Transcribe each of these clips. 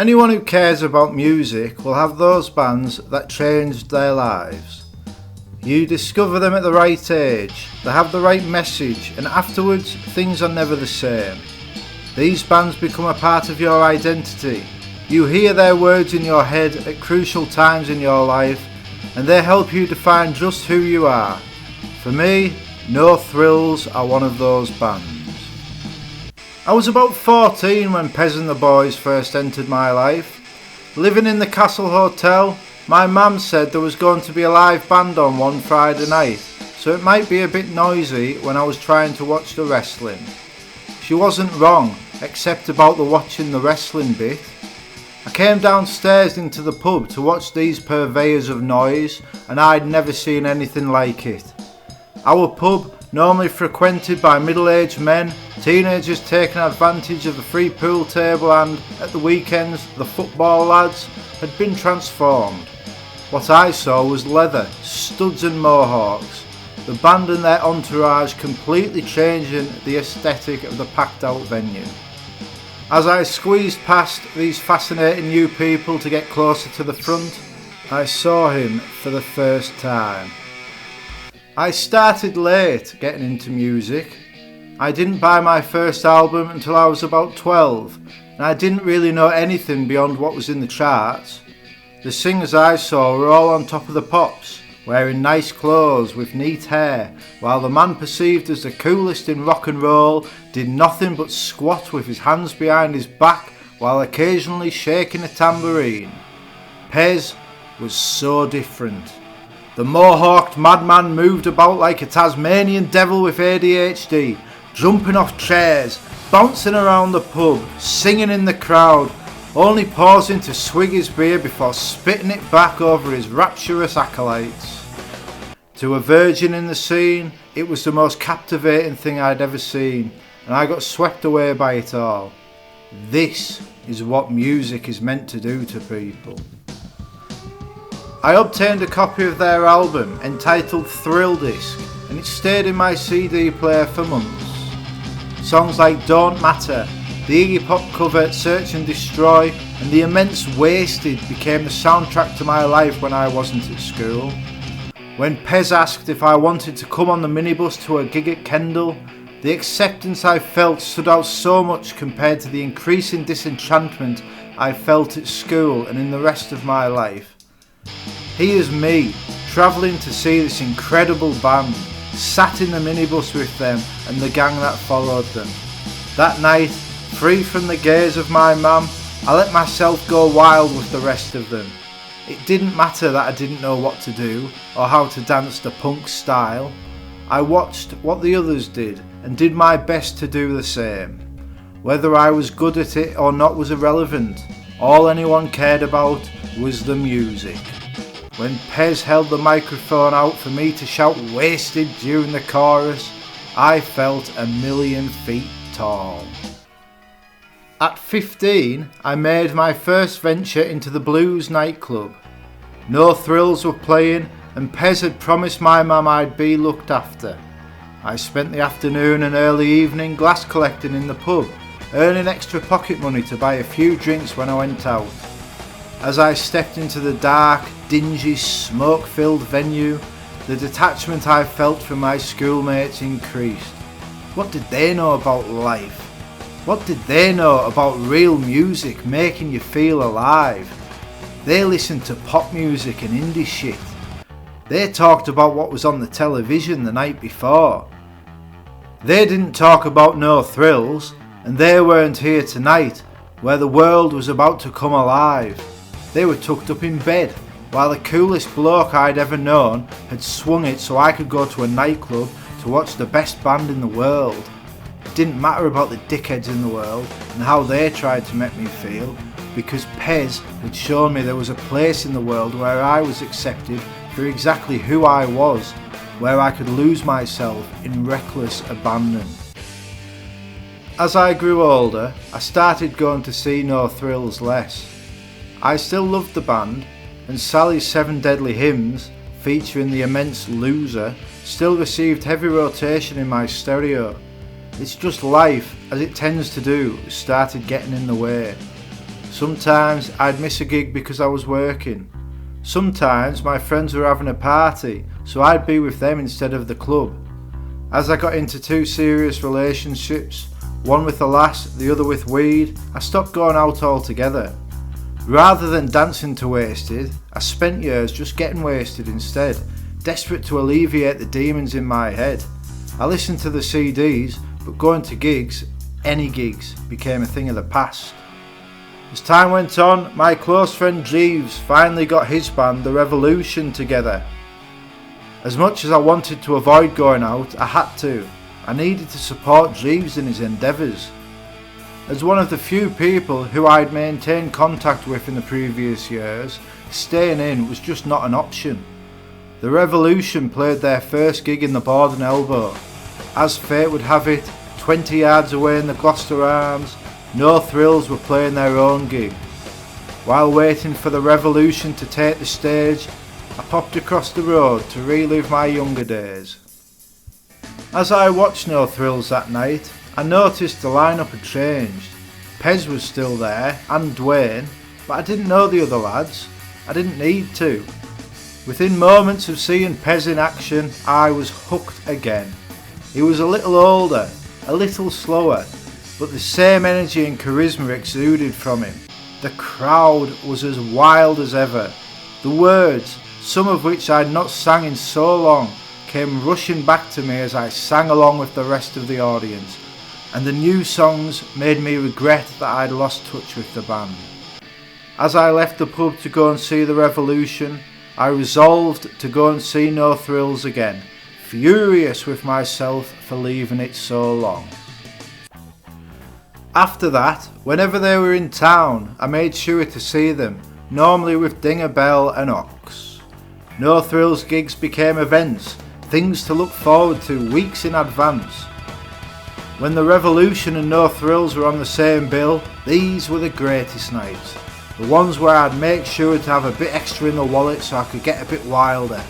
Anyone who cares about music will have those bands that changed their lives. You discover them at the right age, they have the right message, and afterwards things are never the same. These bands become a part of your identity. You hear their words in your head at crucial times in your life, and they help you define just who you are. For me, No Thrills are one of those bands. I was about 14 when Pez and the Boys first entered my life. Living in the Castle Hotel, my mum said there was going to be a live band on one Friday night, so it might be a bit noisy when I was trying to watch the wrestling. She wasn't wrong, except about the watching the wrestling bit. I came downstairs into the pub to watch these purveyors of noise, and I'd never seen anything like it. Our pub, normally frequented by middle-aged men, teenagers taking advantage of the free pool table and, at the weekends, the football lads, had been transformed. What I saw was leather, studs and mohawks, the band and their entourage completely changing the aesthetic of the packed-out venue. As I squeezed past these fascinating new people to get closer to the front, I saw him for the first time. I started late getting into music. I didn't buy my first album until I was about 12, and I didn't really know anything beyond what was in the charts. The singers I saw were all on top of the pops, wearing nice clothes with neat hair, while the man perceived as the coolest in rock and roll did nothing but squat with his hands behind his back while occasionally shaking a tambourine. Pez was so different. The mohawked madman moved about like a Tasmanian devil with ADHD, jumping off chairs, bouncing around the pub, singing in the crowd, only pausing to swig his beer before spitting it back over his rapturous acolytes. To a virgin in the scene, it was the most captivating thing I'd ever seen, and I got swept away by it all. This is what music is meant to do to people. I obtained a copy of their album entitled Thrill Disc, and it stayed in my CD player for months. Songs like Don't Matter, the Iggy Pop cover Search and Destroy, and the immense Wasted became the soundtrack to my life when I wasn't at school. When Pez asked if I wanted to come on the minibus to a gig at Kendal, the acceptance I felt stood out so much compared to the increasing disenchantment I felt at school and in the rest of my life. Here's me, travelling to see this incredible band, sat in the minibus with them and the gang that followed them. That night, free from the gaze of my mum, I let myself go wild with the rest of them. It didn't matter that I didn't know what to do or how to dance the punk style. I watched what the others did and did my best to do the same. Whether I was good at it or not was irrelevant. All anyone cared about was the music. When Pez held the microphone out for me to shout Wasted during the chorus, I felt 1,000,000 feet tall. At 15, I made my first venture into the blues nightclub. No Thrills were playing, and Pez had promised my mum I'd be looked after. I spent the afternoon and early evening glass collecting in the pub, earning extra pocket money to buy a few drinks when I went out. As I stepped into the dark, dingy, smoke-filled venue, the detachment I felt from my schoolmates increased. What did they know about life? What did they know about real music making you feel alive? They listened to pop music and indie shit. They talked about what was on the television the night before. They didn't talk about No Thrills, and they weren't here tonight, where the world was about to come alive. They were tucked up in bed, while the coolest bloke I'd ever known had swung it so I could go to a nightclub to watch the best band in the world. It didn't matter about the dickheads in the world and how they tried to make me feel, because Pez had shown me there was a place in the world where I was accepted for exactly who I was, where I could lose myself in reckless abandon. As I grew older, I started going to see No Thrills less. I still loved the band, and Sally's 7 Deadly Hymns, featuring the immense Loser, still received heavy rotation in my stereo. It's just life, as it tends to do, started getting in the way. Sometimes I'd miss a gig because I was working. Sometimes my friends were having a party, so I'd be with them instead of the club. As I got into 2 serious relationships, one with a lass, the other with weed, I stopped going out altogether. Rather than dancing to wasted, I spent years just getting wasted instead, desperate to alleviate the demons in my head. I listened to the CDs, but going to gigs, any gigs, became a thing of the past. As time went on, my close friend Jeeves finally got his band, The Revolution, together. As much as I wanted to avoid going out, I had to. I needed to support Jeeves in his endeavours. As one of the few people who I'd maintained contact with in the previous years, staying in was just not an option. The Revolution played their first gig in the Board and Elbow. As fate would have it, 20 yards away in the Gloucester Arms, No Thrills were playing their own gig. While waiting for the Revolution to take the stage, I popped across the road to relive my younger days. As I watched No Thrills that night, I noticed the lineup had changed. Pez was still there, and Duane, but I didn't know the other lads. I didn't need to. Within moments of seeing Pez in action, I was hooked again. He was a little older, a little slower, but the same energy and charisma exuded from him. The crowd was as wild as ever. The words, some of which I'd not sang in so long, came rushing back to me as I sang along with the rest of the audience, and the new songs made me regret that I'd lost touch with the band. As I left the pub to go and see the Revolution, I resolved to go and see No Thrills again, furious with myself for leaving it so long. After that, whenever they were in town, I made sure to see them, normally with Dinger Bell and Ox. No Thrills gigs became events, things to look forward to weeks in advance. When the Revolution and No Thrills were on the same bill, these were the greatest nights. The ones where I'd make sure to have a bit extra in the wallet so I could get a bit wilder.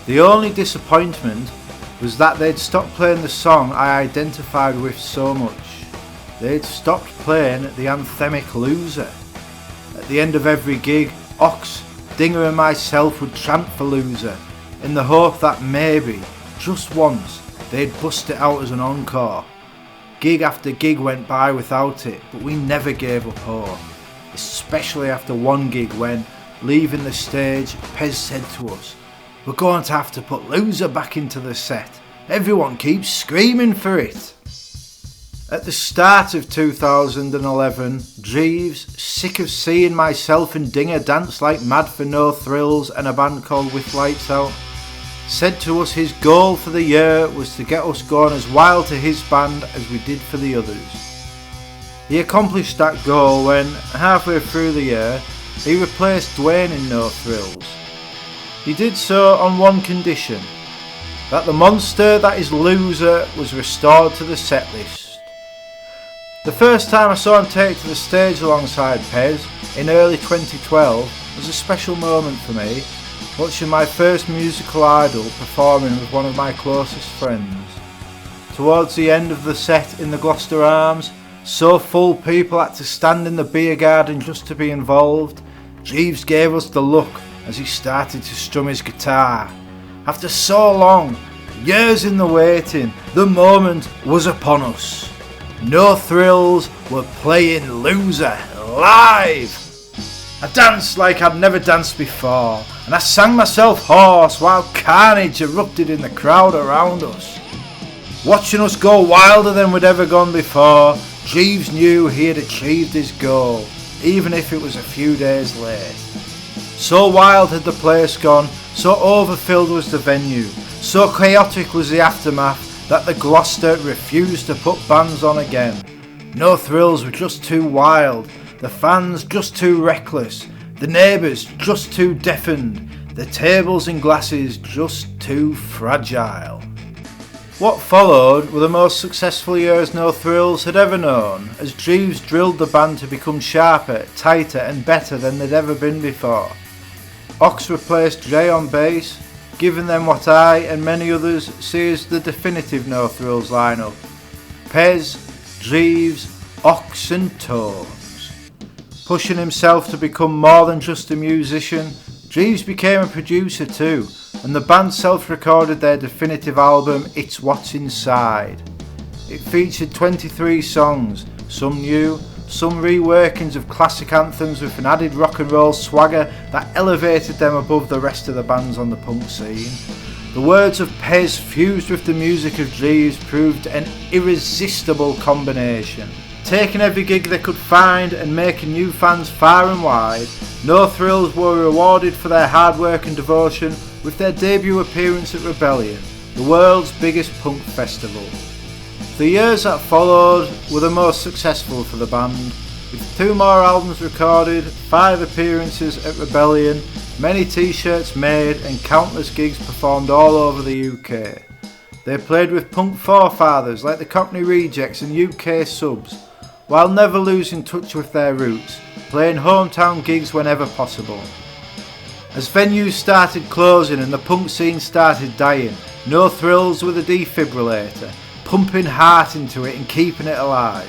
The only disappointment was that they'd stopped playing the song I identified with so much. They'd stopped playing the anthemic Loser. At the end of every gig, Ox, Dinger and myself would chant for Loser, in the hope that maybe, just once, they'd bust it out as an encore. Gig after gig went by without it, but we never gave up hope. Especially after one gig when, leaving the stage, Pez said to us, "We're going to have to put Loser back into the set. Everyone keeps screaming for it." At the start of 2011, Jeeves, sick of seeing myself and Dinger dance like mad for No Thrills and a band called With Lights Out, said to us his goal for the year was to get us going as wild to his band as we did for the others. He accomplished that goal when, halfway through the year, he replaced Duane in No Thrills. He did so on one condition, that the monster that is Loser was restored to the set list. The first time I saw him take to the stage alongside Pez in early 2012 was a special moment for me, watching my first musical idol performing with one of my closest friends. Towards the end of the set in the Gloucester Arms, so full people had to stand in the beer garden just to be involved, Jeeves gave us the look as he started to strum his guitar. After so long, years in the waiting, the moment was upon us. No Thrills were playing Loser live. I danced like I'd never danced before, and I sang myself hoarse while carnage erupted in the crowd around us. Watching us go wilder than we'd ever gone before, Jeeves knew he had achieved his goal, even if it was a few days late. So wild had the place gone, so overfilled was the venue, so chaotic was the aftermath, that the Gloucester refused to put bands on again. No Thrills were just too wild, the fans just too reckless, the neighbours just too deafened, the tables and glasses just too fragile. What followed were the most successful years No Thrills had ever known, as Jeeves drilled the band to become sharper, tighter and better than they'd ever been before. Ox replaced Jay on bass, giving them what I and many others see as the definitive No Thrills lineup. Pez, Jeeves, Ox and Tones. Pushing himself to become more than just a musician, Jeeves became a producer too, and the band self-recorded their definitive album It's What's Inside. It featured 23 songs, some new, some reworkings of classic anthems with an added rock and roll swagger that elevated them above the rest of the bands on the punk scene. The words of Pez fused with the music of Jeeves proved an irresistible combination. Taking every gig they could find and making new fans far and wide, No Thrills were rewarded for their hard work and devotion with their debut appearance at Rebellion, the world's biggest punk festival. The years that followed were the most successful for the band, with 2 more albums recorded, 5 appearances at Rebellion, many t-shirts made and countless gigs performed all over the UK. They played with punk forefathers like the Cockney Rejects and UK Subs, while never losing touch with their roots, playing hometown gigs whenever possible. As venues started closing and the punk scene started dying, No Thrills were the defibrillator, pumping heart into it and keeping it alive.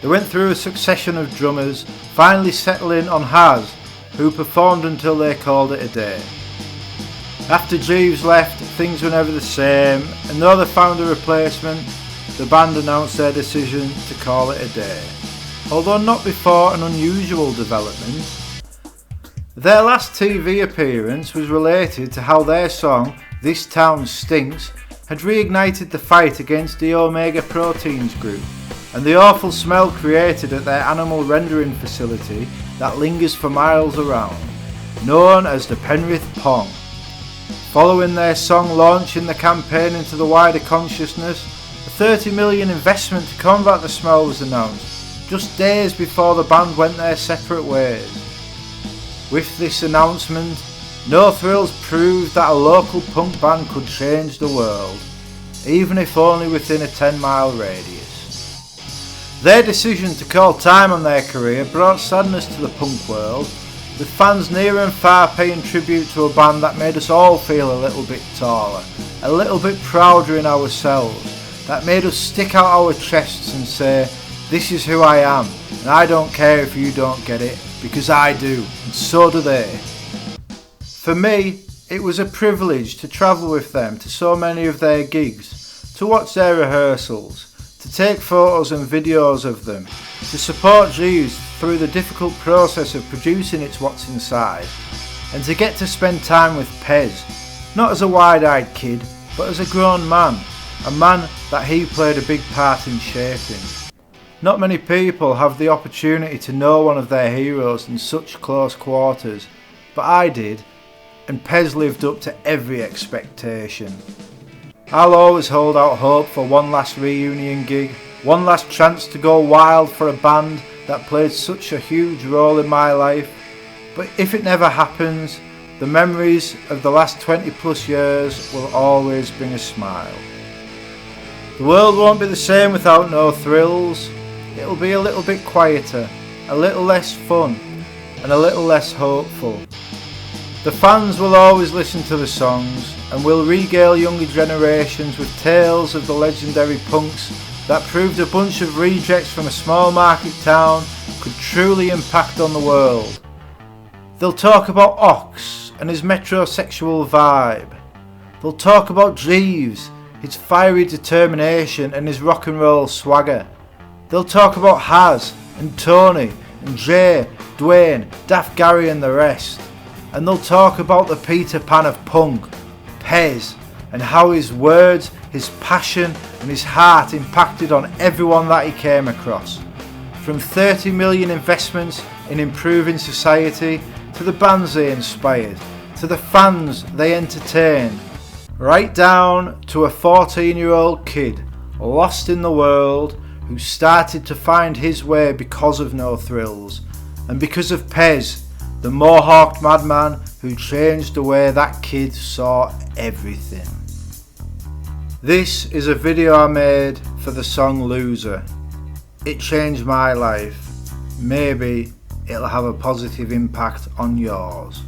They went through a succession of drummers, finally settling on Haz, who performed until they called it a day. After Jeeves left, things were never the same, and though they found a replacement, the band announced their decision to call it a day, although not before an unusual development. Their last TV appearance was related to how their song, This Town Stinks, had reignited the fight against the Omega Proteins group, and the awful smell created at their animal rendering facility that lingers for miles around, known as the Penrith Pong. Following their song launching the campaign into the wider consciousness, a 30 million investment to combat the smell was announced, just days before the band went their separate ways. With this announcement, No Thrills proved that a local punk band could change the world, even if only within a 10-mile radius. Their decision to call time on their career brought sadness to the punk world, with fans near and far paying tribute to a band that made us all feel a little bit taller, a little bit prouder in ourselves, that made us stick out our chests and say, this is who I am, and I don't care if you don't get it, because I do, and so do they. For me, it was a privilege to travel with them to so many of their gigs, to watch their rehearsals, to take photos and videos of them, to support Jeeves through the difficult process of producing It's What's Inside, and to get to spend time with Pez, not as a wide-eyed kid, but as a grown man, a man that he played a big part in shaping. Not many people have the opportunity to know one of their heroes in such close quarters, but I did, and Pez lived up to every expectation. I'll always hold out hope for one last reunion gig, one last chance to go wild for a band that played such a huge role in my life, but if it never happens, the memories of the last 20 plus years will always bring a smile. The world won't be the same without No Thrills. It'll be a little bit quieter, a little less fun, and a little less hopeful. The fans will always listen to the songs and will regale younger generations with tales of the legendary punks that proved a bunch of rejects from a small market town could truly impact on the world. They'll talk about Ox and his metrosexual vibe. They'll talk about Jeeves, his fiery determination and his rock and roll swagger. They'll talk about Haz and Tony and Jay, Duane, Daft Gary and the rest. And they'll talk about the Peter Pan of punk, Pez, and how his words, his passion and his heart impacted on everyone that he came across. From 30 million investments in improving society, to the bands they inspired, to the fans they entertained, right down to a 14-year-old kid lost in the world who started to find his way because of No Thrills, and because of Pez, the mohawked madman who changed the way that kid saw everything. This is a video I made for the song Loser. It changed my life. Maybe it'll have a positive impact on yours.